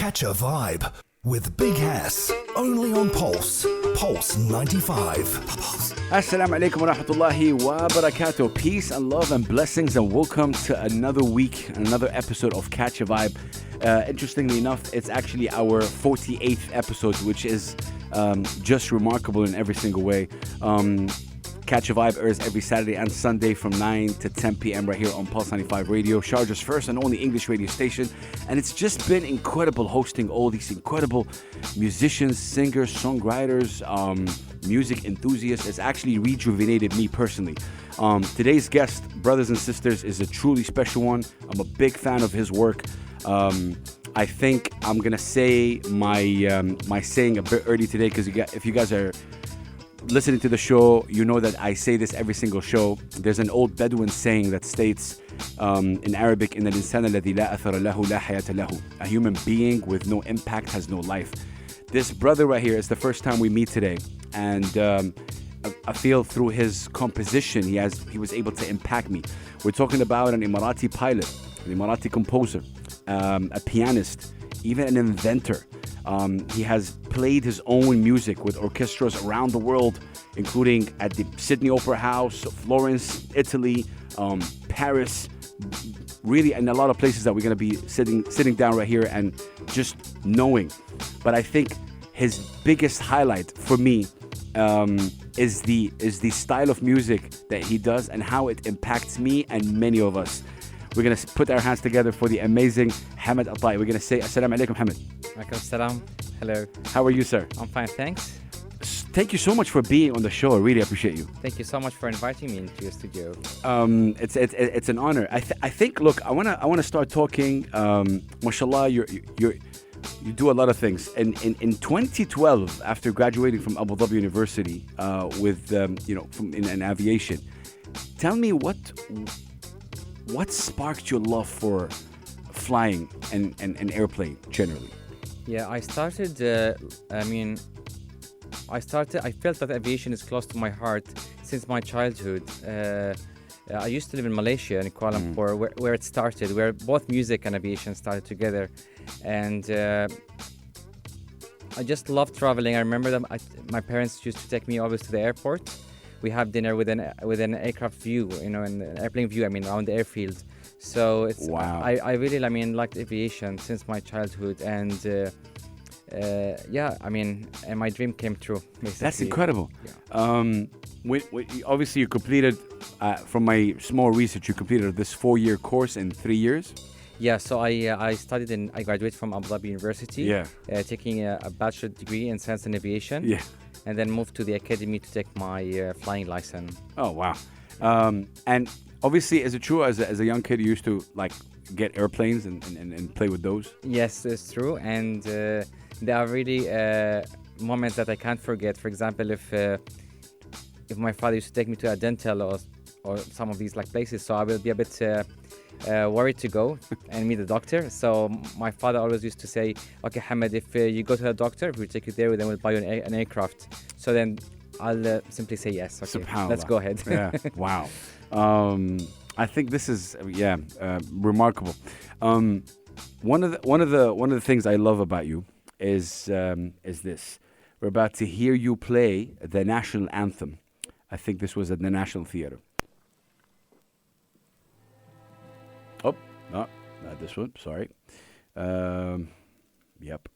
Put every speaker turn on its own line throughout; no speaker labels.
Catch a Vibe with Big Hass, only on Pulse 95.
Assalamu alaikum wa rahmatullahi wa barakatuh. Peace and love and blessings, and welcome to another week, another episode of Catch a Vibe. Interestingly enough, it's actually our 48th episode, which is just remarkable in every single way. Catch a Vibe airs every Saturday and Sunday from 9 to 10 p.m. right here on Pulse 95 Radio, Sharjah's first and only English radio station. And it's just been incredible hosting all these incredible musicians, singers, songwriters, music enthusiasts. It's actually rejuvenated me personally. Today's guest, brothers and sisters, is a truly special one. I'm a big fan of his work. I think I'm going to say my saying a bit early today, because if you guys are listening to the show, you know that I say this every single show. There's an old Bedouin saying that states in Arabic, إن الإنسان الذي لا أثر له لا حياة له. A human being with no impact has no life. This brother right here is the first time we meet today, and I feel through his composition he was able to impact me. We're talking about an Emirati pilot, an Emirati composer, a pianist, even an inventor. He has played his own music with orchestras around the world, including at the Sydney Opera House, Florence, Italy, Paris, really, and a lot of places that we're going to be sitting down right here and just knowing. But I think his biggest highlight for me is the style of music that he does and how it impacts me and many of us. We're going to put our hands together for the amazing Hamad Al Taee. We're going to say Assalamu alaikum, Hamad.
Alaikum salam. Hello.
How are you, sir?
I'm fine, thanks.
Thank you so much for being on the show. I really appreciate you.
Thank you so much for inviting me into your studio.
It's an honor. I think. Look, I wanna start talking. Mashallah, you do a lot of things. And in 2012, after graduating from Abu Dhabi University with in aviation, tell me what sparked your love for flying and airplane generally?
Yeah, I started. I felt that aviation is close to my heart since my childhood. I used to live in Malaysia, in Kuala Lumpur, where it started, where both music and aviation started together. And I just loved traveling. I remember that my parents used to take me always to the airport. We have dinner with an aircraft view, an airplane view, around the airfield. So it's
wow.
I really, liked aviation since my childhood, and and my dream came true, basically.
That's incredible.
Yeah.
Obviously, you completed, from my small research, you completed this 4-year course in 3 years.
Yeah, so I graduated from Abu Dhabi University.
Yeah.
Taking a bachelor degree in science and aviation.
Yeah.
And then moved to the academy to take my flying license.
Oh wow! And obviously, is it true as a young kid you used to get airplanes and play with those?
Yes, it's true, and there are really moments that I can't forget. For example, if my father used to take me to a dental or some of these places, so I will be a bit worried to go and meet the doctor. So my father always used to say, "Okay, Hamad, if you go to the doctor, we'll take you there, then we'll buy you an aircraft." So then I'll simply say yes. Okay, let's go ahead.
Yeah. Wow. I think this is remarkable. One of the things I love about you is this. We're about to hear you play the national anthem. I think this was at the National Theatre. Oh, no, not this one. Sorry. Yep.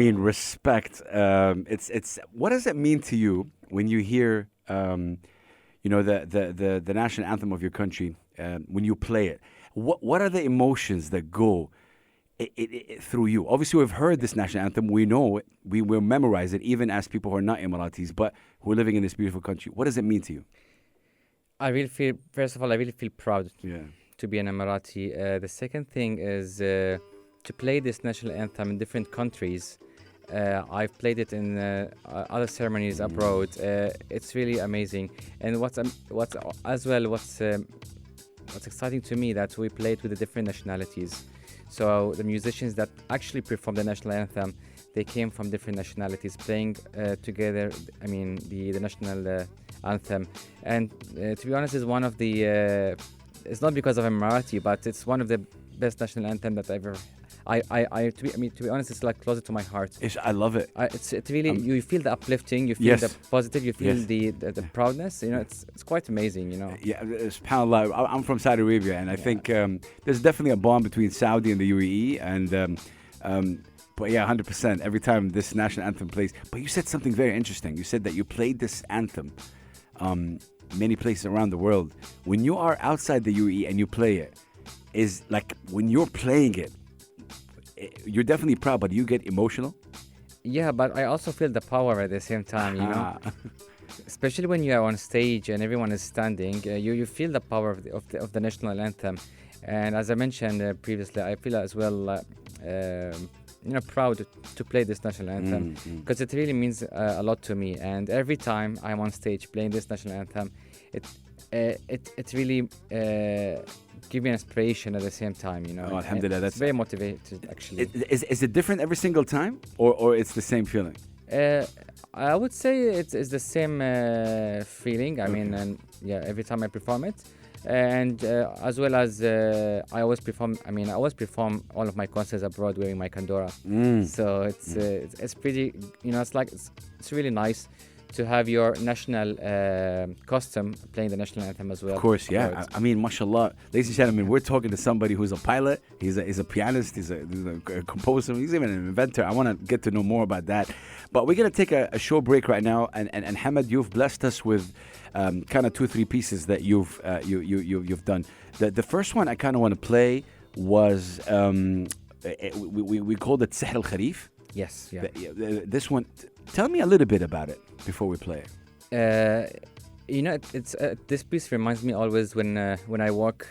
mean, respect. It's what does it mean to you when you hear, the national anthem of your country when you play it? What are the emotions that go through you? Obviously, we've heard this national anthem. We know it. We will memorize it, even as people who are not Emiratis, but who are living in this beautiful country. What does it mean to you?
First of all, I really feel proud
Yeah.
to be an Emirati. The second thing is to play this national anthem in different countries. I've played it in other ceremonies abroad. It's really amazing. And what's exciting to me that we play it with the different nationalities. So the musicians that actually perform the national anthem, they came from different nationalities playing together. I mean the national anthem, and to be honest, is one of the. It's not because of Emirati, but it's one of the best national anthem that ever. To be honest, it's like closer to my heart.
I love it.
It really you feel the uplifting, you feel the positive, you feel
Yes.
the proudness. You know, it's quite amazing. You know.
Yeah, SubhanAllah. I'm from Saudi Arabia, and I think there's definitely a bond between Saudi and the UAE, and but yeah, 100%. Every time this national anthem plays, but you said something very interesting. You said that you played this anthem many places around the world. When you are outside the UAE and you play it, is like when you're playing it, you're definitely proud, but you get emotional.
Yeah, but I also feel the power at the same time. You know. Especially when you are on stage and everyone is standing, you feel the power of the national anthem. And as I mentioned previously, I feel as well, proud to play this national anthem because it really means a lot to me. And every time I'm on stage playing this national anthem, it really gives me inspiration at the same time. You know,
Oh, alhamdulillah,
it's very motivated actually.
Is it different every single time, or it's the same feeling?
I would say it's the same feeling. I mean, and yeah, every time I perform it, and as well as I always perform. I mean, I always perform all of my concerts abroad wearing my kandora. So it's pretty. You know, it's really nice to have your national costume playing the national anthem as well.
Of course, yeah.
abroad.
I mean, mashallah, ladies and gentlemen, we're talking to somebody who's a pilot. He's a pianist. He's a composer. He's even an inventor. I want to get to know more about that. But we're gonna take a short break right now. And Hamad, you've blessed us with kind of 2-3 pieces that you've done. The first one I kind of want to play was we called it Sihr al-Kharif.
Yes. Yeah.
This one, tell me a little bit about it before we play it.
It's this piece reminds me always when I walk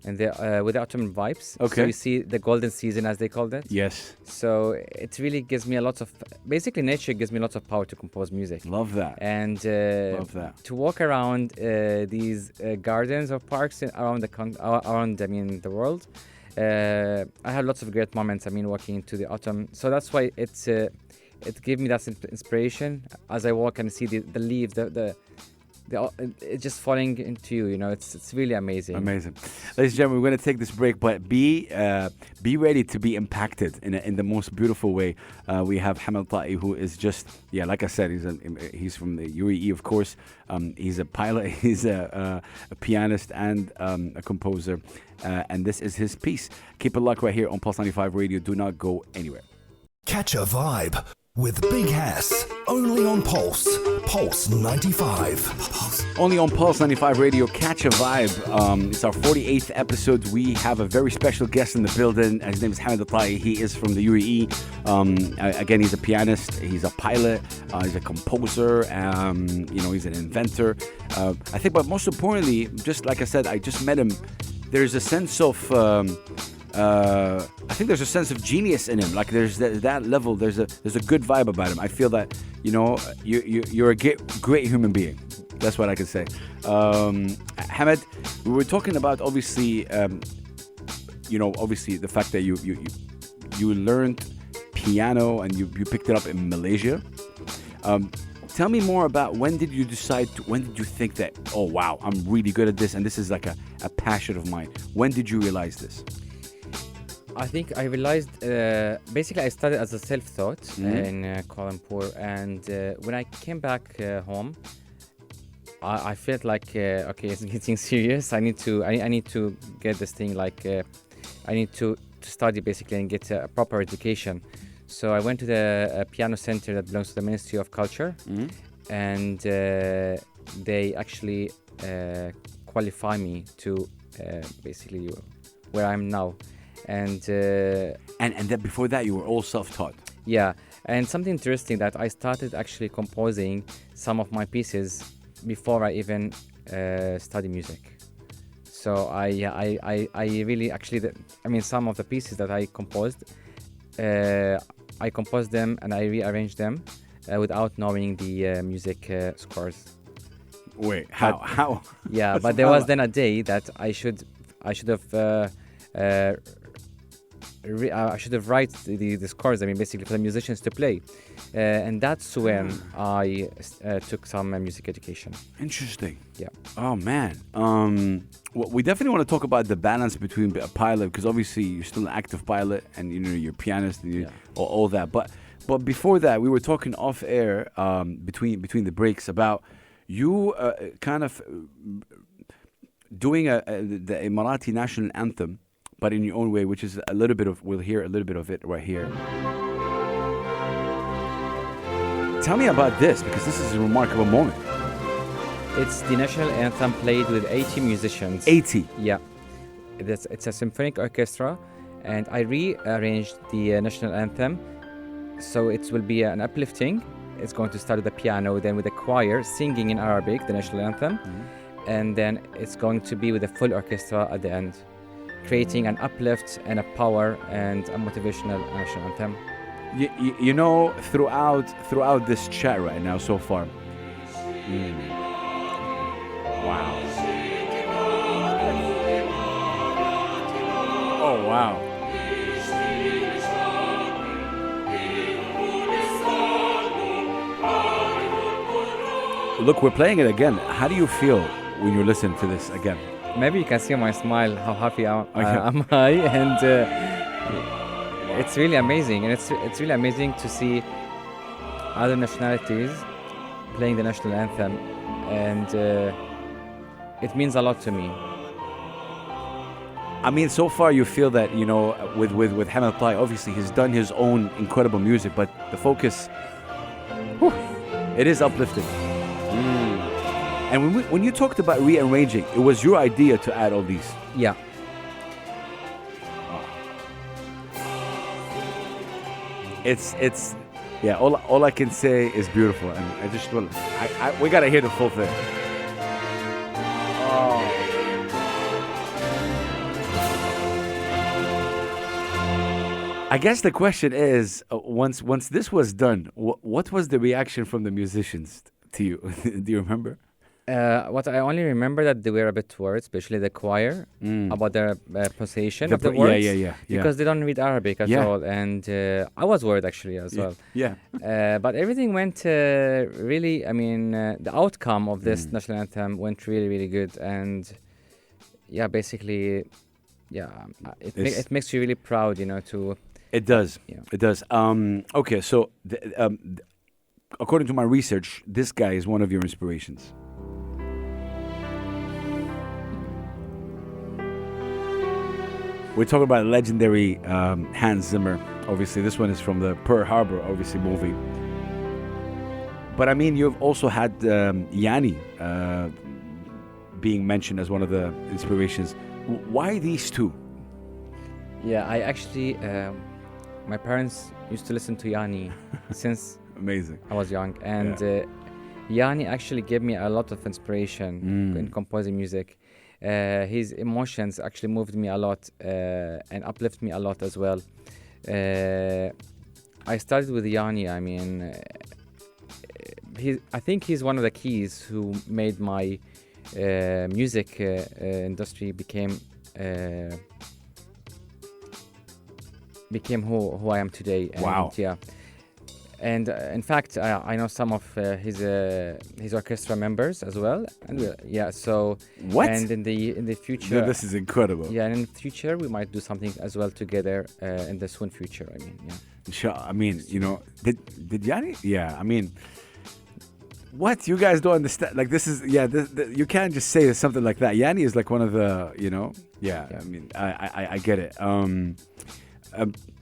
in with the autumn vibes.
Okay.
So you see the golden season, as they called it.
Yes.
So it really gives me basically nature gives me lots of power to compose music.
Love that.
And
Love that.
to walk around these gardens or parks around the world. I had lots of great moments. I mean, walking into the autumn. So that's why it gave me that inspiration as I walk and see the leaves, it's just falling into you. You know, it's really amazing.
Amazing. Ladies and gentlemen, we're going to take this break, but be ready to be impacted in the most beautiful way. We have Hamad Al Taee, who is just, like I said, he's from the UAE, of course. He's a pilot, he's a pianist and a composer. And this is his piece. Keep it locked right here on Pulse 95 Radio. Do not go anywhere.
Catch a vibe with Big Hass, only on Pulse 95.
Only on Pulse 95 Radio, Catch a Vibe. It's our 48th episode. We have a very special guest in the building. His name is Hamad Al Taee. He is from the UAE. Again, he's a pianist. He's a pilot. He's a composer. He's an inventor. I think, but most importantly, just like I said, I just met him. There's a sense of... I think there's a sense of genius in him. Like there's that level. There's a good vibe about him. I feel that you're a great human being. That's what I can say. Hamad, we were talking about obviously the fact that you learned piano and you picked it up in Malaysia. Tell me more about when did you think that, oh wow, I'm really good at this and this is like a passion of mine? When did you realize this?
I think I realized, basically I started as a self-taught in Kuala Lumpur, and when I came back home, I felt like, okay, it's getting serious. I need to get this thing, I need to study basically and get a proper education. So I went to the piano center that belongs to the Ministry of Culture, and they actually qualify me to basically where I'm now. And
then before that, you were all self-taught.
yeah, and something interesting that I started actually composing some of my pieces before I even study music. So I really actually, some of the pieces that I composed them and I rearranged them without knowing the music scores.
Wait, how?
Yeah, but there was then a day that I should have I should have write the scores. Basically for the musicians to play, and that's when I took some music education.
Interesting.
Yeah.
Oh man. Well, we definitely want to talk about the balance between a pilot, because obviously you're still an active pilot, and you're a pianist, and all that. But before that, we were talking off air between the breaks about you kind of doing the Emirati national anthem, but in your own way, which is a little bit of, we'll hear a little bit of it right here. Tell me about this, because this is a remarkable moment.
It's the national anthem played with 80 musicians.
80?
Yeah. It's a symphonic orchestra, and I rearranged the national anthem, so it will be an uplifting. It's going to start with the piano, then with the choir singing in Arabic, the national anthem, and then it's going to be with the full orchestra at the end, creating an uplift and a power and a motivational national anthem.
You know, throughout this chat right now so far. Wow. Oh, wow. Look, we're playing it again. How do you feel when you listen to this again?
Maybe you can see my smile, how happy am I, and it's really amazing. And it's really amazing to see other nationalities playing the national anthem, and it means a lot to me.
I mean, so far you feel that, with Hamad Al Taee, obviously he's done his own incredible music, but the focus, it is uplifting. And when you talked about rearranging, it was your idea to add all these.
Yeah.
It's yeah. All I can say is beautiful, and I just we gotta hear the full thing. I guess the question is, once this was done, what was the reaction from the musicians to you? Do you remember?
What I only remember that they were a bit worried, especially the choir, about the pronunciation of the words.
Yeah.
Because they don't read Arabic at all, and I was worried actually as well.
Yeah.
But everything went really. The outcome of this national anthem went really, really good, and basically, it makes you really proud, to.
It does.
Yeah.
It does. Okay, so according to my research, this guy is one of your inspirations. We're talking about legendary Hans Zimmer. Obviously, this one is from the Pearl Harbor, obviously, movie. But I mean, you've also had Yanni being mentioned as one of the inspirations. Why these two?
Yeah, I actually, my parents used to listen to Yanni since
Amazing.
I was young, and Yanni actually gave me a lot of inspiration in composing music. His emotions actually moved me a lot and uplifted me a lot as well. I started with Yanni. I think he's one of the keys who made my music industry became who I am today. And,
wow.
Yeah. And in fact, I know some of his orchestra members as well. And so
what?
And in the future,
this is incredible.
Yeah, and in the future we might do something as well together in the soon future.
Sure. Did Yanni? Yeah. What you guys don't understand? Like this is you can't just say something like that. Yanni is like one of the I get it.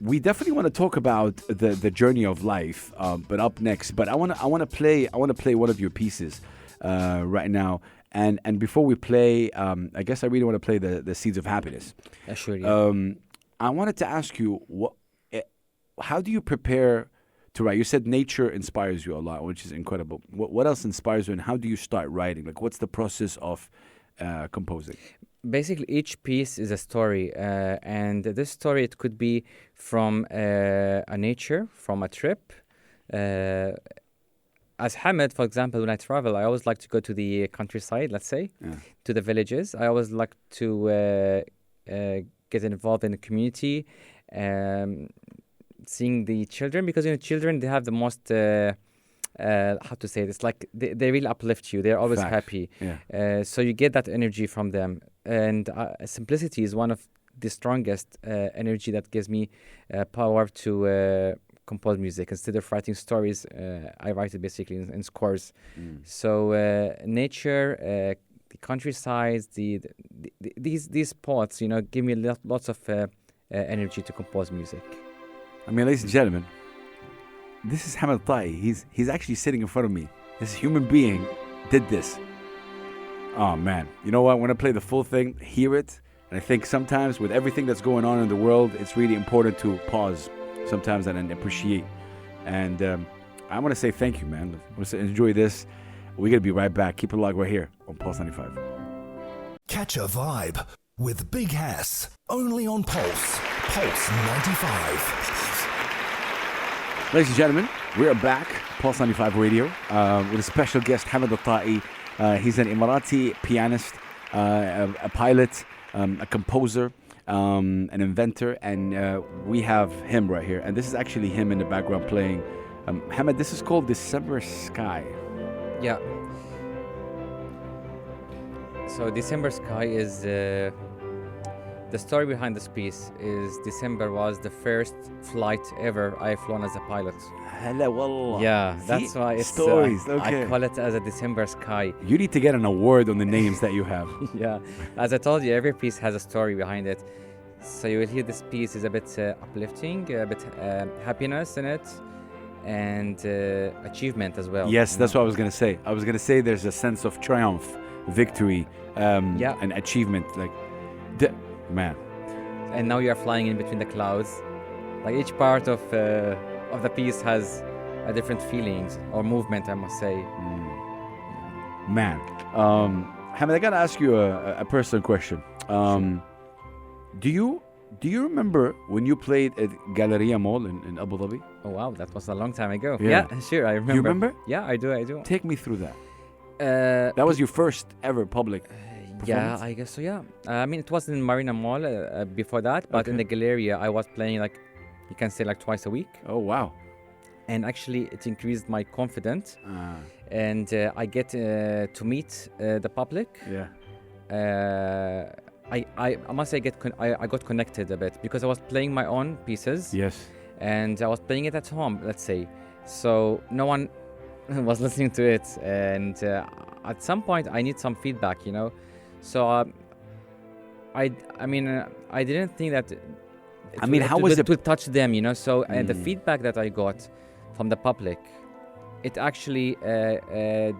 We definitely want to talk about the journey of life, but up next. But I want to play one of your pieces right now. And before we play, I guess I really want to play the Seeds of Happiness.
Sure, yeah.
I wanted to ask you, how do you prepare to write? You said nature inspires you a lot, which is incredible. What else inspires you, and how do you start writing? Like, what's the process of composing?
Basically, each piece is a story, and this story, it could be from a nature, from a trip. As Hamad, for example, when I travel, I always like to go to the countryside, let's say, to the villages. I always like to get involved in the community, seeing the children, because children, they have the most how to say this, like they really uplift you. They're always
Facts.
happy.
Yeah.
So you get that energy from them, and simplicity is one of the strongest energy that gives me power to compose music. Instead of writing stories, I write it basically in scores. So nature, the countryside, these spots, give me lots of energy to compose music.
I mean, ladies and gentlemen, this is Hamad Al Taee. He's actually sitting in front of me. This human being did this. Oh man, you know what? When I play the full thing, hear it, and I think sometimes with everything that's going on in the world, it's really important to pause sometimes and appreciate. And I want to say thank you, man. I want to enjoy this. We're gonna be right back. Keep it locked right here on Pulse 95.
Catch a vibe with Big Hass, only on Pulse 95.
Ladies and gentlemen, we are back, Pulse 95 Radio, with a special guest, Hamad Al Taee. He's an Emirati pianist, a pilot, a composer, an inventor, and we have him right here. And this is actually him in the background playing. Hamad, this is called December Sky.
Yeah. So December Sky is the story behind this piece is December was the first flight ever I flown as a pilot.
Hello, wallah.
Yeah,
See?
that's why it's
Stories, okay.
I call it as a December Sky.
You need to get an award on the names that you have.
Yeah, as I told you, every piece has a story behind it. So you will hear this piece is a bit uplifting, a bit happiness in it, and achievement as well.
Yes, that's what I was going to say. I was going to say there's a sense of triumph, victory, and achievement. Man.
And now you are flying in between the clouds. Like each part of the piece has a different feelings or movement, I must say.
Man. Hamad, I got to ask you a personal question. Do you remember when you played at Galleria Mall in Abu Dhabi?
Oh wow, that was a long time ago.
Yeah.
Yeah, sure, I remember.
You remember?
Yeah, I do.
Take me through that. That was your first ever public
yeah, I guess so, yeah. I mean, it was in Marina Mall before that, but in the Galleria, I was playing you can say twice a week.
Oh, wow.
And actually, it increased my confidence. And I get to meet the public.
Yeah.
I must say I got connected a bit because I was playing my own pieces.
Yes.
And I was playing it at home, let's say. So no one was listening to it. And at some point, I need some feedback, So I didn't think that
how was it
to touch them, So and the feedback that I got from the public, it actually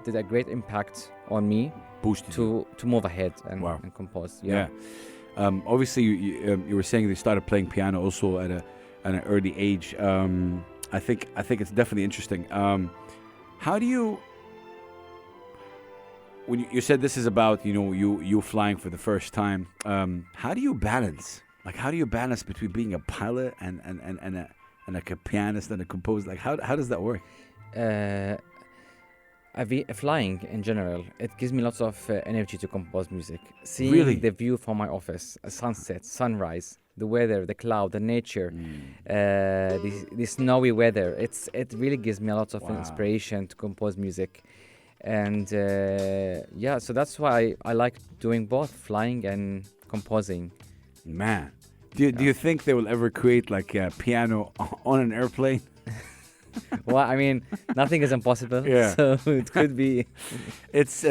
did a great impact on me.
Boosted
to move ahead and compose. Yeah.
Obviously, you were saying they started playing piano also at an early age. I think it's definitely interesting. How do you? When you said this is about you flying for the first time, how do you balance? How do you balance between being a pilot and a pianist and a composer? How does that work?
Flying in general, it gives me lots of energy to compose music. Seeing
Really?
the view from my office, a sunset, sunrise, the weather, the cloud, the nature, the snowy weather. It really gives me a lot of inspiration to compose music. And so that's why I like doing both, flying and composing.
Man, do you think they will ever create a piano on an airplane?
Well, I mean, nothing is impossible.
Yeah.
So it could be.
It's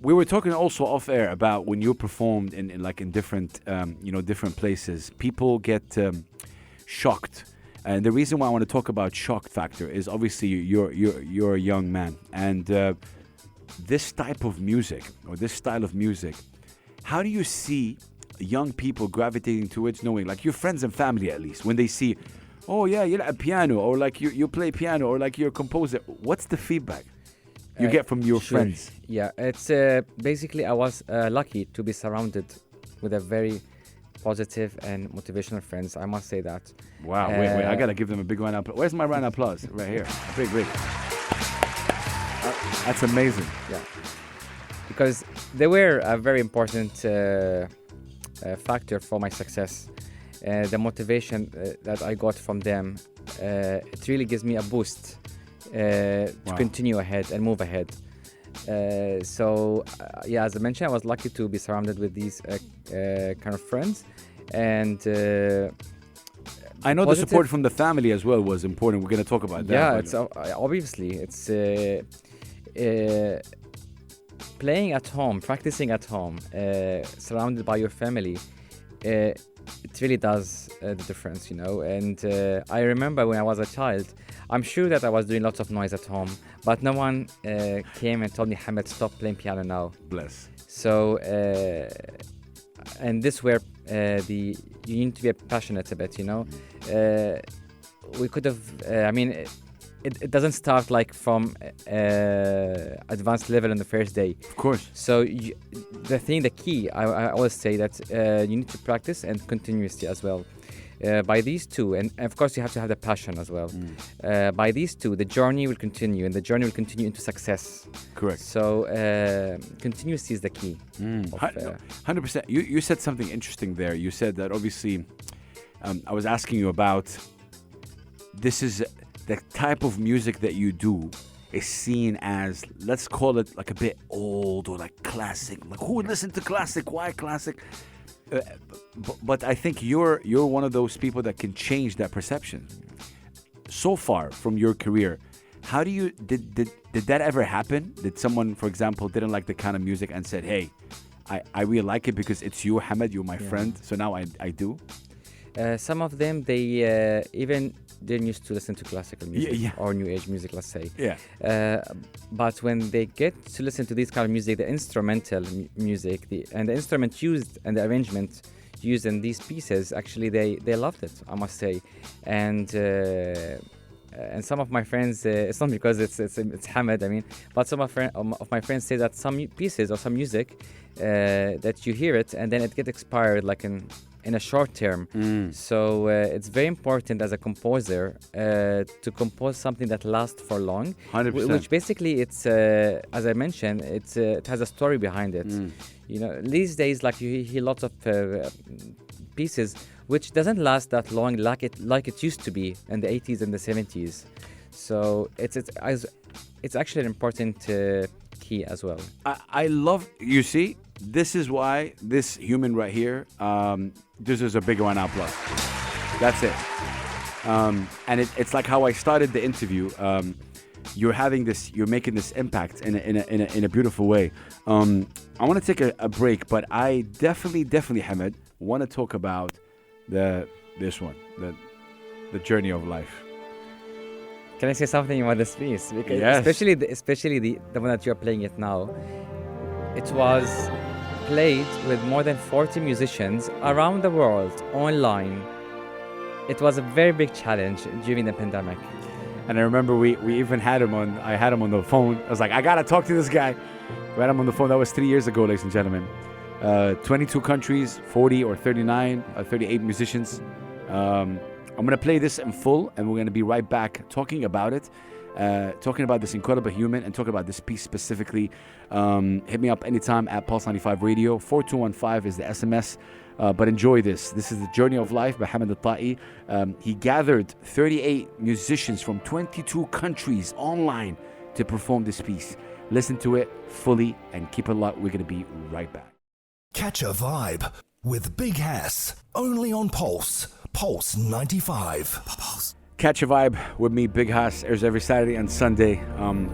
we were talking also off air about when you performed in different different places. People get shocked, and the reason why I want to talk about shock factor is obviously you're a young man, and this type of music or this style of music. How do you see young people gravitating towards, knowing, like your friends and family at least, when they see, oh yeah, you like piano, or like you play piano, or like you're a composer? What's the feedback you get from your friends?
Yeah, it's basically I was lucky to be surrounded with a very positive and motivational friends. I must say that.
Wow, wait, I gotta give them a big round of applause. Where's my round of applause? Right here. Big. That's amazing.
Yeah, because they were a very important factor for my success. The motivation that I got from them, it really gives me a boost to continue ahead and move ahead. So as I mentioned, I was lucky to be surrounded with these kind of friends, and
I know the support from the family as well was important. We're going to talk about that.
Yeah, it's obviously it's playing at home, practicing at home, surrounded by your family. It really does the difference, And I remember when I was a child, I'm sure that I was doing lots of noise at home, but no one came and told me, Hamad, stop playing piano now.
Bless.
So, and this where you need to be passionate a bit, We could have, it doesn't start like from advanced level on the first day.
Of course.
So the key, I always say that you need to practice and continuously as well. By these two, and of course you have to have the passion as well. By these two, the journey will continue, and the journey will continue into success.
Correct.
So continuously is the key.
100%. You said something interesting there. You said that obviously, I was asking you about, this is the type of music that you do is seen as, let's call it like a bit old or like classic. Like, who would listen to classic? Why classic? But I think you're one of those people that can change that perception. So far from your career, how do you did that ever happen? Did someone, for example, didn't like the kind of music and said, "Hey, I really like it because it's you, Hamad, you're my friend, so now I do"?
Some of them, they even didn't used to listen to classical music or new age music, let's say. But when they get to listen to this kind of music, the instrumental music, and the instrument used and the arrangement used in these pieces, actually they loved it, I must say. And some of my friends, it's not because it's Hamad, but some of my friends say that some pieces or some music that you hear it and then it gets expired like in a short term. So it's very important as a composer to compose something that lasts for long.
100%.
Which basically it's as I mentioned, it has a story behind it. These days, like you hear lots of pieces which doesn't last that long, like it used to be in the 80s and the 70s. So it's actually an important key as well.
I love, you see, this is why this human right here deserves a big round of applause. That's it. And it's like how I started the interview. You're making this impact in a beautiful way. I want to take a break, but I definitely, Hamad, want to talk about the journey of life.
Can I say something about this piece? Because
yes.
especially the one that you're playing it now. It was played with more than 40 musicians around the world online. It was a very big challenge during the pandemic.
And I remember we even had him on. I had him on the phone. I was like, I gotta talk to this guy. We had him on the phone. That was 3 years ago, ladies and gentlemen. 22 countries, 40 or 39, 38 musicians. I'm gonna play this in full, and we're gonna be right back talking about it. Talking about this incredible human and talking about this piece specifically. Hit me up anytime at Pulse 95 Radio. 4215 is the SMS. But enjoy this. This is the journey of life by Hamad Al Taee. He gathered 38 musicians from 22 countries online to perform this piece. Listen to it fully and keep it locked. We're going to be right back.
Catch a vibe with Big Hass. Only on Pulse. Pulse 95. Pulse.
Catch a Vibe with me, Big Hass, airs every Saturday and Sunday.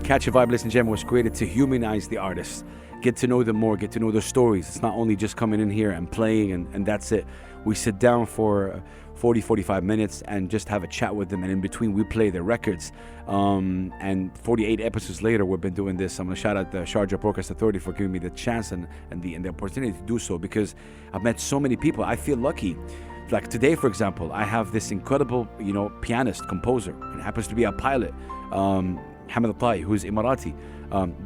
Catch a Vibe, ladies and gentlemen, was created to humanize the artist. get to know them more, get to know their stories. It's not only just coming in here and playing and that's it. We sit down for 45 minutes and just have a chat with them, and in between we play their records. And 48 episodes later, we've been doing this. I'm going to shout out the Sharjah Broadcast Authority for giving me the chance and the opportunity to do so, because I've met so many people. I feel lucky. Like today, for example, I have this incredible, pianist, composer, and happens to be a pilot, Hamad Al Taee, who's Emirati.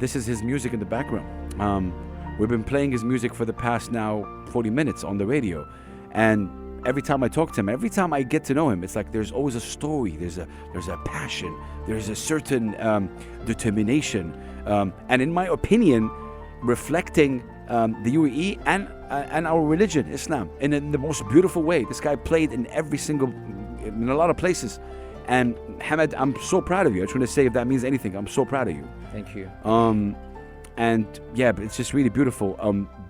This is his music in the background. We've been playing his music for the past now 40 minutes on the radio, and every time I talk to him, every time I get to know him, it's like there's always a story, there's a passion, there's a certain determination, and in my opinion, reflecting the UAE and our religion, Islam, in the most beautiful way. This guy played in a lot of places. And Hamad, I'm so proud of you. I just want to say, if that means anything, I'm so proud of you.
Thank you.
And yeah, but it's just really beautiful.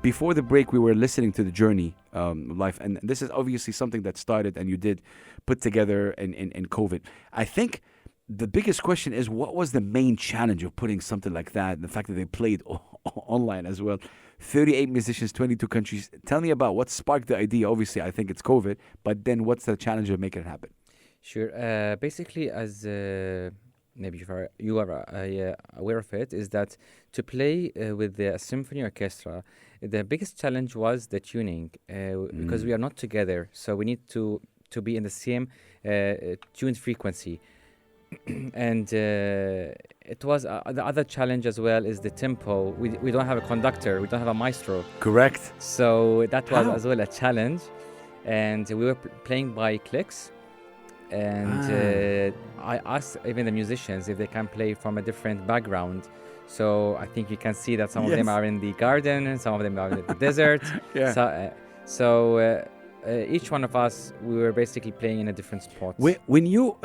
Before the break, we were listening to the journey of life, and this is obviously something that started and you did put together in COVID. I think the biggest question is, what was the main challenge of putting something like that, and the fact that they played online as well? 38 musicians, 22 countries. Tell me about what sparked the idea. Obviously, I think it's COVID, but then what's the challenge of making it happen?
Sure. Basically, as maybe you are aware of it, is that to play with the symphony orchestra, the biggest challenge was the tuning, because we are not together, so we need to be in the same tuned frequency. And it was the other challenge as well is the tempo. We don't have a conductor, we don't have a maestro.
Correct.
So that was as well a challenge, and we were playing by clicks. And I asked even the musicians if they can play from a different background. So I think you can see that some of them are in the garden, and some of them are in the desert.
Yeah.
So each one of us, we were basically playing in a different spot.
When you,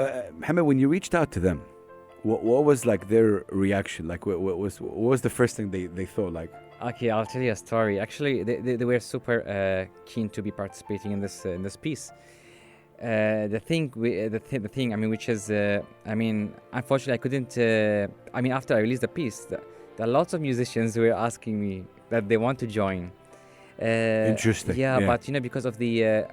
Hamad, when you reached out to them, what was like their reaction? Like what was the first thing they thought? Like,
okay, I'll tell you a story. Actually, they were super keen to be participating in this piece. The thing, which is, unfortunately, I couldn't. After I released the piece, there are lots of musicians who were asking me that they want to join.
Interesting.
Yeah, but because of the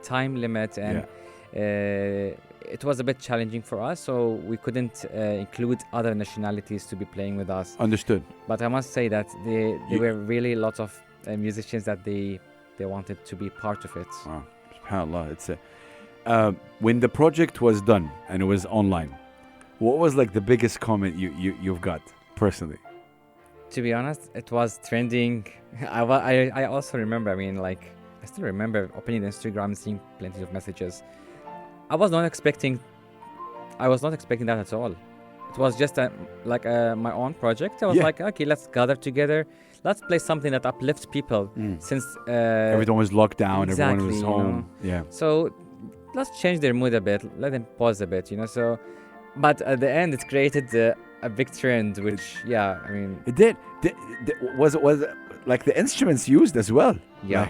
time limit, and it was a bit challenging for us, so we couldn't include other nationalities to be playing with us.
Understood.
But I must say that there were really lots of musicians that they wanted to be part of it.
Wow. SubhanAllah, it's when the project was done and it was online, what was like the biggest comment you've got personally?
To be honest, it was trending. I also remember, I still remember opening the Instagram and seeing plenty of messages. I was not expecting that at all. It was just my own project. I was like, okay, let's gather together. Let's play something that uplifts people, since
everyone was locked down,
exactly,
everyone was home. Yeah.
So let's change their mood a bit, let them pause a bit, So, but at the end, it created a big trend, which
it did. Was it like the instruments used as well?
Yeah.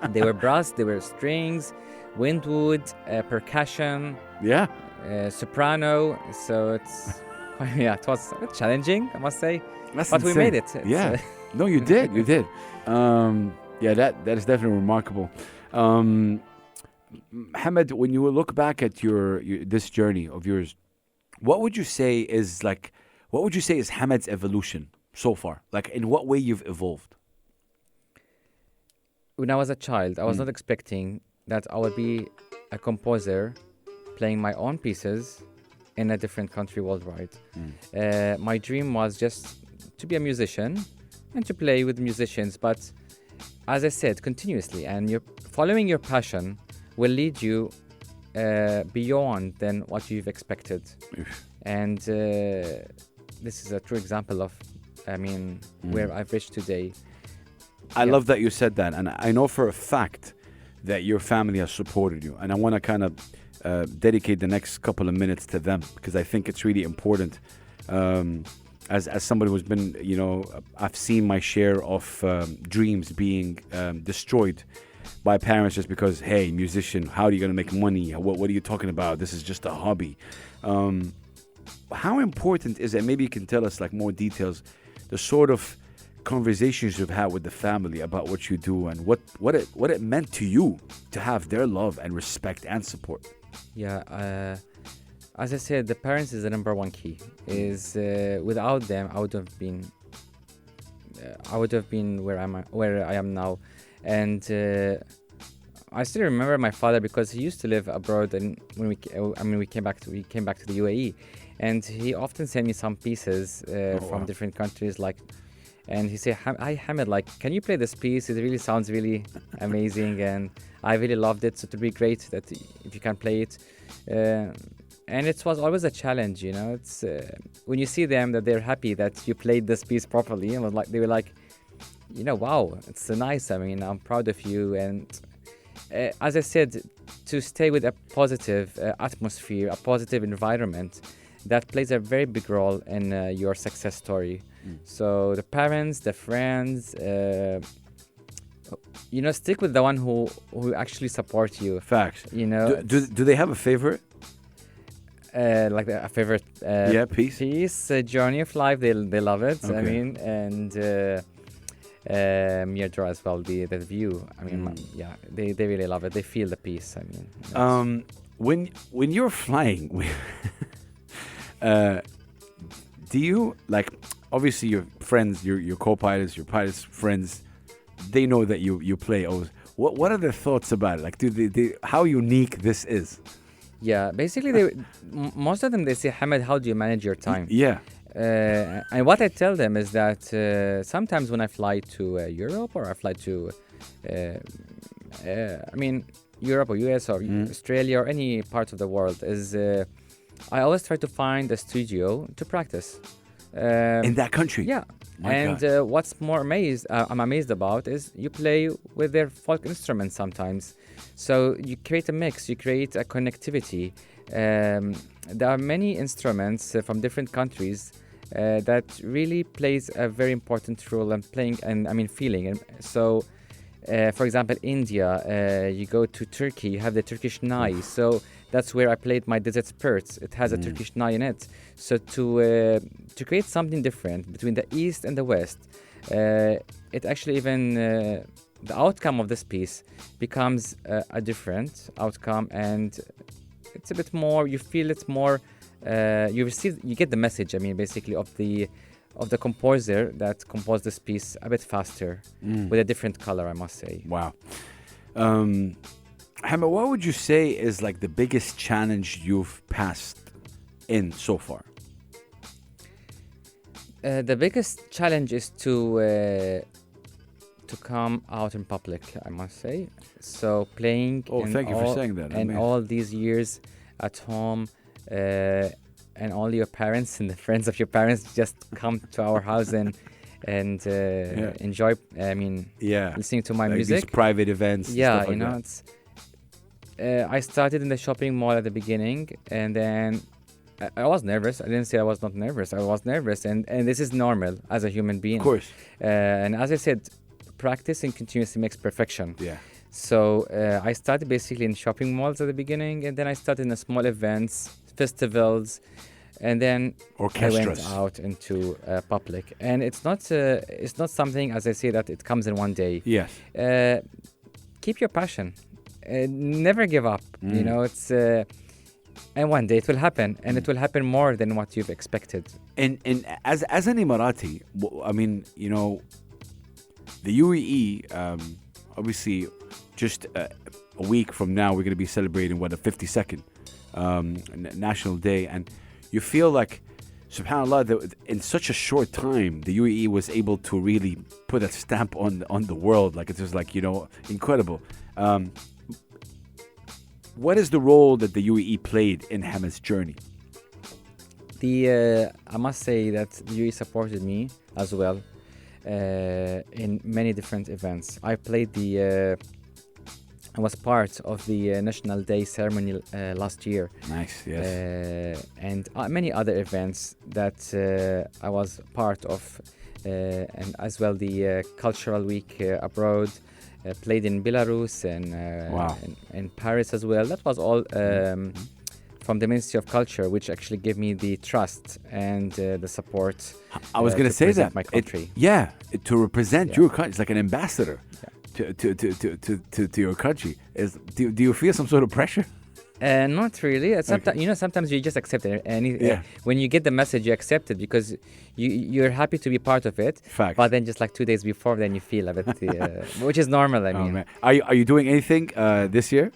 They were brass, they were strings, windwood, percussion.
Yeah.
Soprano. So it was a bit challenging, I must say.
That's
but
insane.
We made it.
Yeah. No, you did. You did. That is definitely remarkable. Hamad, when you look back at your this journey of yours, what would you say is Hamad's evolution so far? Like, in what way you've evolved?
When I was a child, I was not expecting that I would be a composer playing my own pieces in a different country worldwide. My dream was just to be a musician and to play with musicians, but as I said, continuously, and you're following your passion will lead you beyond than what you've expected. And this is a true example of where I've reached today.
I love that you said that, and I know for a fact that your family has supported you, and I want to kind of dedicate the next couple of minutes to them, because I think it's really important. As somebody who's been, I've seen my share of dreams being destroyed by parents just because, hey, musician, how are you going to make money? What are you talking about? This is just a hobby. How important is it? Maybe you can tell us like more details the sort of conversations you've had with the family about what you do and what it meant to you to have their love and respect and support.
Yeah, as I said, the parents is the number one key. Is without them, I would have been where I am now, and I still remember my father because he used to live abroad, and when we came back to the UAE, and he often sent me some pieces from different countries, and he said, "Hi Hamad, like, can you play this piece? It really sounds really amazing, and I really loved it. So it would be great that if you can play it." And it was always a challenge, you know. It's when you see them that they're happy that you played this piece properly, and they were like, you know, wow, it's nice. I mean, I'm proud of you. And as I said, to stay with a positive atmosphere, a positive environment, that plays a very big role in your success story. So the parents, the friends, you know, stick with the one who actually support you.
Facts.
You know,
Do they have a favorite?
Like a favorite
piece?
Journey of Life, they love it.
Okay.
I mean, and Mirador as well, the view. I mean, yeah, they really love it. They feel the piece. I mean,
when you're flying, do you, like, obviously your friends, your co-pilots, your pilots' friends, they know that you play always. What are their thoughts about it? Like, do they how unique this is?
yeah, basically, most of them, they say, Hamad, how do you manage your time?
Yeah.
And what I tell them is that sometimes when I fly to Europe, or I fly to, I mean, Europe or US or Australia or any part of the world, is I always try to find a studio to practice.
In that country?
Yeah.
My
and what's more I'm amazed about is you play with their folk instruments sometimes. So you create a mix, you create a connectivity. There are many instruments from different countries that really plays a very important role in playing and feeling. And so, for example, India, you go to Turkey, you have the Turkish nai. So that's where I played my Desert Spirits. It has a Turkish nai in it. So to create something different between the East and the West, it actually even the outcome of this piece becomes a different outcome, and it's a bit more. You feel it's more. You get the message. I mean, basically of the composer that composed this piece a bit faster with a different color, I must say.
Wow. Hamad, what would you say is like the biggest challenge you've passed in so far?
The biggest challenge is to come out in public, I must say. So playing.
Thank you for saying that.
And all these years at home, and all your parents and the friends of your parents just come to our house and enjoy. I mean, listening to my
like
music.
These private events.
Yeah,
stuff like
you know,
that.
it's. I started in the shopping mall at the beginning, and then I was nervous. I didn't say I was not nervous. I was nervous, and this is normal as a human being.
Of course.
And as I said, practicing continuously makes perfection.
Yeah.
So I started basically in shopping malls at the beginning, and then I started in the small events, festivals, and then
Orchestras.
I went out into public. And it's not something, as I say, that it comes in one day.
Yes.
Keep your passion. Never give up. You know, it's and one day it will happen, and it will happen more than what you've expected.
And as an Emirati, I mean, you know, the UAE, obviously, just a week from now, we're going to be celebrating the 52nd National Day, and you feel like, subhanAllah, that in such a short time, the UAE was able to really put a stamp on the world. Like, it's just like, you know, incredible. What is the role that the UAE played in Hamad's journey?
I must say that the UAE supported me as well in many different events. I was part of the National Day ceremony last year.
Nice, yes.
And many other events that I was part of, and as well the Cultural Week abroad. Played in Belarus and
Wow.
in Paris as well. That was all from the Ministry of Culture, which actually gave me the trust and the support.
I was going to say
represent
that.
my country.
To represent
Yeah.
your country. It's like an ambassador to your country. Do you feel some sort of pressure?
Not really. Sometimes you just accept it.
Yeah.
When you get the message, you accept it because you're happy to be part of it.
Facts.
But then just like 2 days before, then you feel a bit, which is normal. I
Oh,
mean,
man. Are you doing anything this year?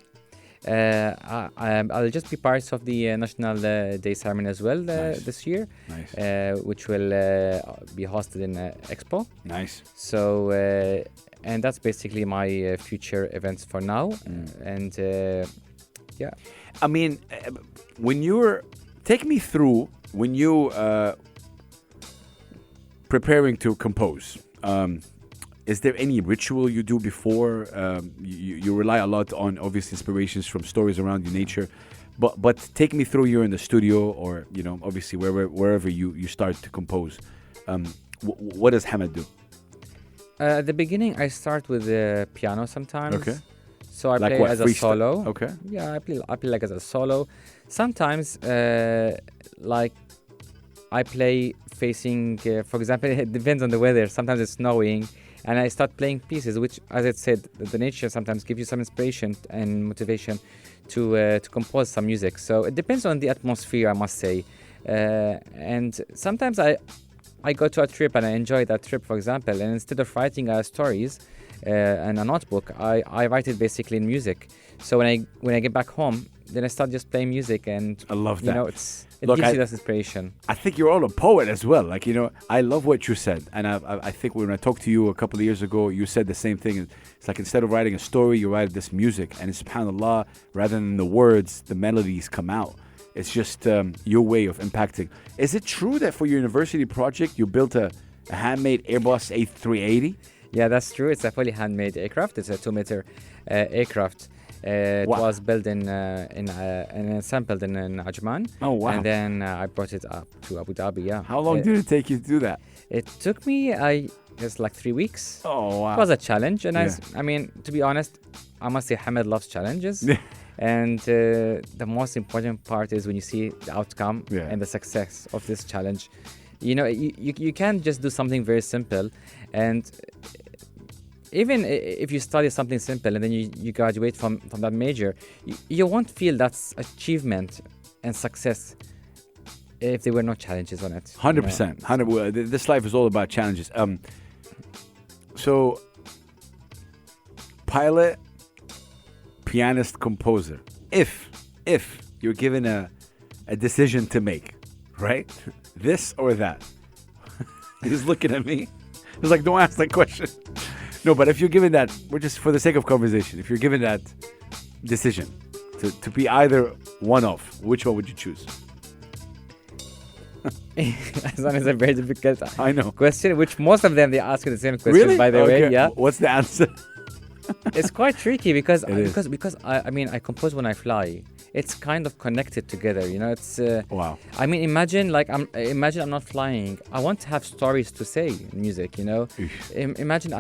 I'll just be part of the National Day ceremony as well
Nice.
this year,
Nice.
which will be hosted in Expo.
Nice.
So, and that's basically my future events for now. And yeah.
I mean, take me through when you preparing to compose. Is there any ritual you do before? You rely a lot on obvious inspirations from stories around you, nature, but take me through. You're in the studio, or obviously wherever you start to compose. What does Hamad do?
At the beginning, I start with the piano sometimes.
Okay.
So I
Like
play
what,
as a
freestyle?
solo.
Okay.
Yeah, I play like as a solo. Sometimes, like I play facing, for example, it depends on the weather. Sometimes it's snowing, and I start playing pieces, which, as I said, the nature sometimes gives you some inspiration and motivation to compose some music. So it depends on the atmosphere, I must say. And sometimes I go to a trip and I enjoy that trip, for example, and instead of writing stories and a notebook, I write it basically in music. So when I get back home, then I start just playing music, and
I love that.
It
Look,
gives you that inspiration.
I think you're all a poet as well. Like, I love what you said. And I think when I talked to you a couple of years ago, you said the same thing. It's like instead of writing a story, you write this music. And subhanAllah, rather than the words, the melodies come out. It's just your way of impacting. Is it true that for your university project, you built a handmade Airbus A380?
Yeah, that's true. It's a fully handmade aircraft. It's a 2-meter aircraft. It
Wow.
was built and assembled in Ajman.
Oh, wow.
And then I brought it up to Abu Dhabi. Yeah.
How long did it take you to do that?
It took me, it's like 3 weeks.
Oh, wow.
It was a challenge, and
Yeah.
I mean, to be honest, I must say Hamad loves challenges. And the most important part is when you see the outcome
Yeah.
and the success of this challenge. You can't just do something very simple, and even if you study something simple and then you graduate from that major, you won't feel that's achievement and success if there were no challenges on it.
100%. 100. This life is all about challenges. So, pilot, pianist, composer. If you're given a decision to make, right? This or that. He's looking at me. He's like, don't ask that question. No, but if you're given that, we're just for the sake of conversation. If you're given that decision to be either one of, which one would you choose?
As long as a very difficult
I know.
question, which most of them they ask you the same question.
Really?
By the way, yeah.
What's the answer?
It's quite tricky because
It is.
because I compose when I fly. It's kind of connected together, It's
Wow.
I mean, imagine I'm not flying. I want to have stories to say in music, Imagine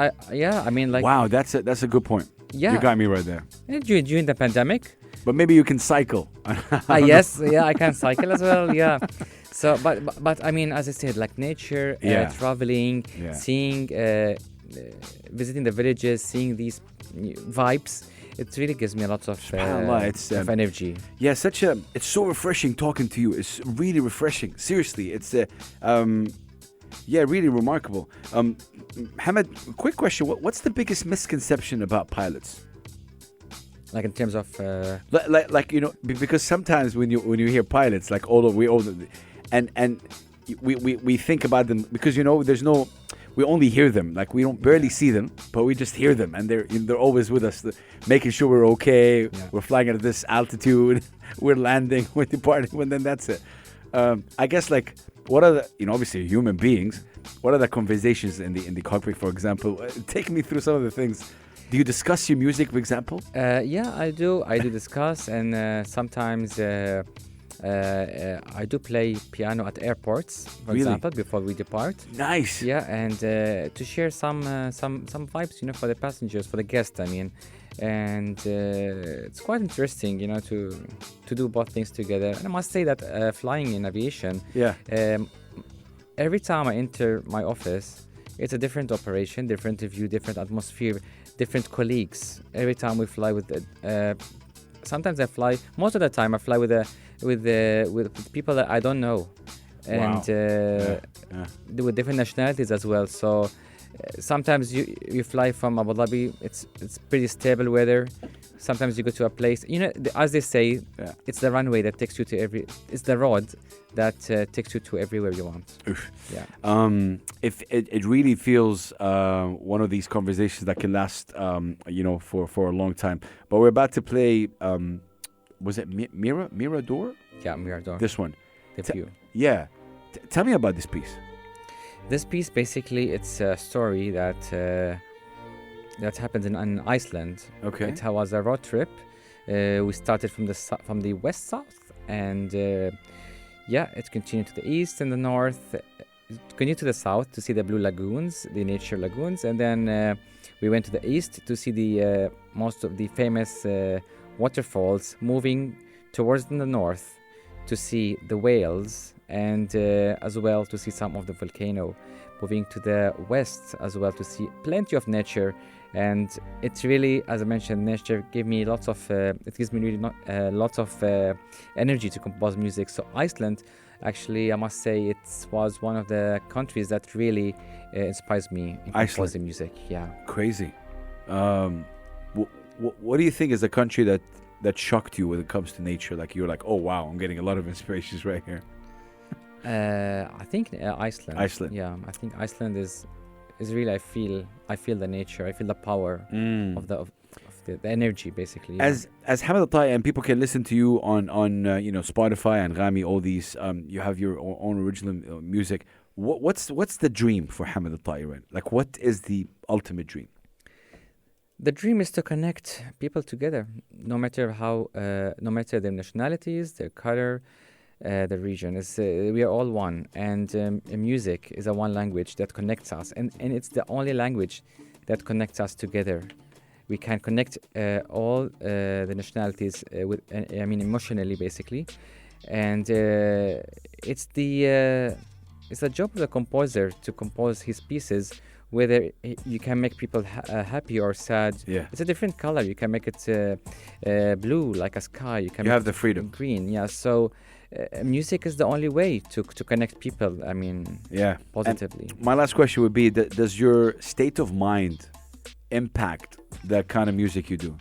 Wow, that's a good point.
Yeah.
You got me right there.
during the pandemic.
But maybe you can cycle.
Yes, yeah, I can cycle as well. Yeah. So, but I mean, as I said, like nature,
Yeah.
traveling,
Yeah.
seeing, visiting the villages, seeing these vibes. It really gives me a lot of
SubhanAllah, it's,
of energy.
Yeah, it's so refreshing talking to you. It's really refreshing. Seriously, it's really remarkable. Hamad, quick question: what's the biggest misconception about pilots?
Like in terms of
Because sometimes when you hear pilots, like and we think about them because we only hear them, like we don't barely see them, but we just hear them, and they're always with us, making sure we're okay.
Yeah.
We're flying at this altitude, we're landing, we're departing, and then that's it. I guess what are the obviously human beings? What are the conversations in the cockpit, for example? Take me through some of the things. Do you discuss your music, for example?
Yeah, I do. I do discuss, and sometimes I do play piano at airports, for
Really?
example, before we depart.
Nice.
Yeah, and to share some vibes, for the passengers, for the guests. I mean, and it's quite interesting, to do both things together. And I must say that flying in aviation, every time I enter my office, it's a different operation, different view, different atmosphere, different colleagues. Every time we fly with sometimes I fly. Most of the time, I fly with people that I don't know, and with different nationalities as well. So sometimes you fly from Abu Dhabi. It's pretty stable weather. Sometimes you go to a place. As they say, it's the runway that takes you to It's the road that takes you to everywhere you want.
Oof.
Yeah.
If it really feels one of these conversations that can last, for a long time. But we're about to play. Was it Mirador?
Yeah, Mirador.
This one.
The view.
Yeah. Tell me about this piece.
This piece, basically, it's a story that happened in Iceland.
Okay.
It was a road trip. We started from the west south, and it continued to the east and the north. It continued to the south to see the blue lagoons, the nature lagoons, and then we went to the east to see the most of the famous waterfalls. Moving towards the north to see the whales, and as well to see some of the volcano. Moving to the west as well to see plenty of nature. And it's really, as I mentioned, nature gives me lots of energy to compose music. So Iceland, actually, I must say, it was one of the countries that really inspires me in composing music. Yeah.
Crazy. What do you think is the country that shocked you when it comes to nature? Like you're like, oh wow, I'm getting a lot of inspirations right here.
I think Iceland.
Iceland.
Yeah, I think Iceland is really. I feel the nature. I feel the power of the energy, basically. Yeah.
As Hamad Al Taee, and people can listen to you on Spotify and Rami, all these. You have your own original music. What's the dream for Hamad Al Taee, right? Like, what is the ultimate dream?
The dream is to connect people together, no matter their nationalities, their color, the region. We are all one, and music is a one language that connects us, and it's the only language that connects us together. We can connect all the nationalities emotionally, basically, and it's the job of the composer to compose his pieces. Whether you can make people happy or sad, it's a different color. You can make it blue like a sky. You have
the freedom.
Green, yeah. So music is the only way to connect people. Positively.
And my last question would be: does your state of mind impact the kind of music you do,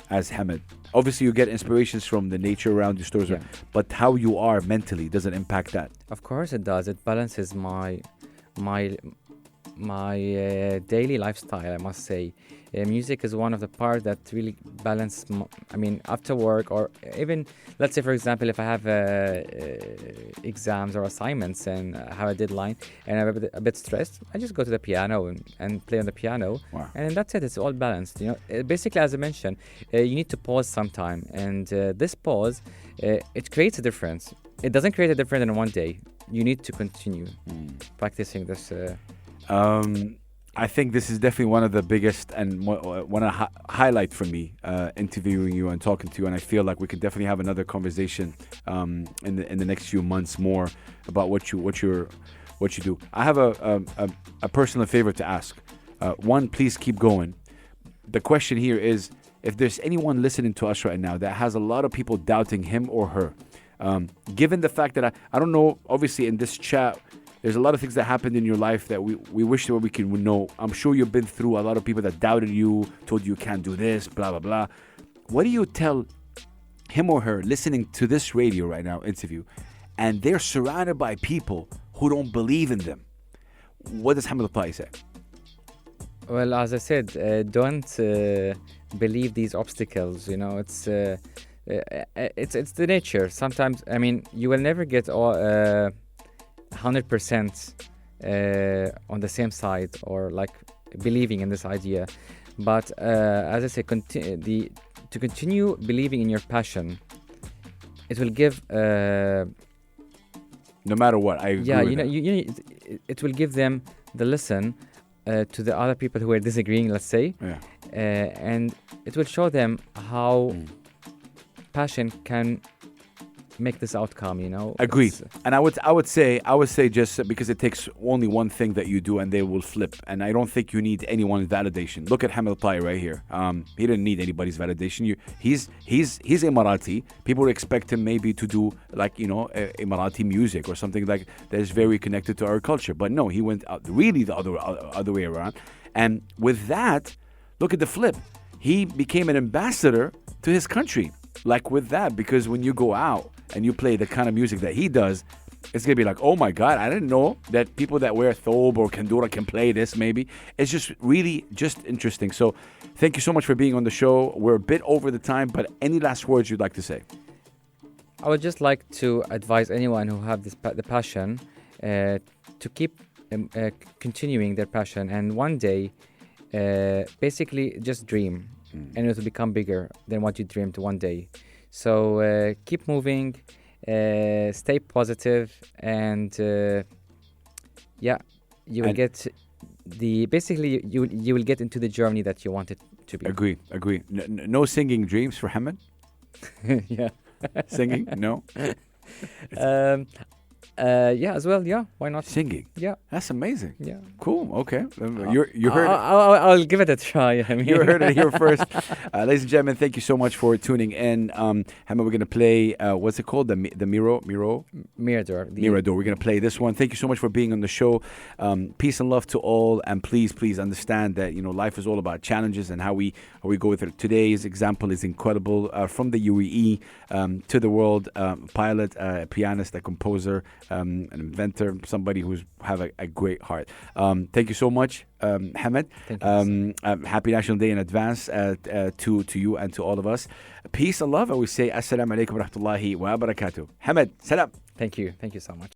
as Hamad? Obviously, you get inspirations from the nature around your stores, but how you are mentally, does it impact that?
Of course, it does. It balances my daily lifestyle, I must say. Music is one of the parts that really balance. After work, or even, let's say, for example, if I have exams or assignments and I have a deadline and I'm a bit stressed, I just go to the piano and play on the piano.
Wow.
And that's it. It's all balanced. Basically, as I mentioned, you need to pause sometime, and this pause, it creates a difference. It doesn't create a difference in one day. You need to continue practicing this.
I think this is definitely one of the biggest and one of highlight for me, interviewing you and talking to you. And I feel like we could definitely have another conversation in the next few months more about what you do. I have a personal favor to ask. One, please keep going. The question here is, if there's anyone listening to us right now that has a lot of people doubting him or her, given the fact that I don't know, obviously in this chat, there's a lot of things that happened in your life that we wish that we can know. I'm sure you've been through a lot of people that doubted you, told you can't do this, blah, blah, blah. What do you tell him or her listening to this radio right now interview, and they're surrounded by people who don't believe in them? What does Hamad Al Taee say?
Well, as I said, don't believe these obstacles. It's the nature. Sometimes, you will never get all 100% on the same side, or like believing in this idea. But as I say, to continue believing in your passion, it will give.
No matter what, I agree.
Yeah,
with
it will give them the lesson to the other people who are disagreeing, let's say.
Yeah.
and it will show them how passion can make this outcome,
Agreed.
It's-
And I would say just because it takes only one thing that you do and they will flip. And I don't think you need anyone's validation. Look at Hamad Al Taee right here. He didn't need anybody's validation. He's Emirati. People would expect him maybe to do like Emirati music or something like that is very connected to our culture. But no, he went really the other way around. And with that, look at the flip. He became an ambassador to his country. Like with that, because when you go out and you play the kind of music that he does, it's gonna be like, oh my God, I didn't know that people that wear thobe or kandura can play this. Maybe it's just really just interesting. So, thank you so much for being on the show. We're a bit over the time, but any last words you'd like to say?
I would just like to advise anyone who have the passion to keep continuing their passion, and one day, basically, just dream, and it will become bigger than what you dreamed one day. So keep moving, stay positive, and you will get basically you will get into the journey that you want it to be.
Agree. No singing dreams for Hamad?
Yeah.
Singing? No?
Yeah, as well. Yeah, why not?
Singing?
Yeah.
That's amazing.
Yeah.
Cool. Okay. You heard it.
I'll give it a try. I mean,
You heard it here first. Ladies and gentlemen, thank you so much for tuning in. Hamad, we're going to play, what's it called? The Miro?
Mirador.
Mirador. We're going to play this one. Thank you so much for being on the show. Peace and love to all. And please understand that, life is all about challenges and how we go with it. Today's example is incredible. From the UAE to the world, pilot, pianist, a composer, an inventor, somebody who's have a great heart. Thank you so much, Hamad.
Thank you.
Happy National Day in advance to you and to all of us. Peace and love. And we say Assalamu alaikum wa rahmatullahi wa barakatuh. Hamad, salam.
Thank you so much.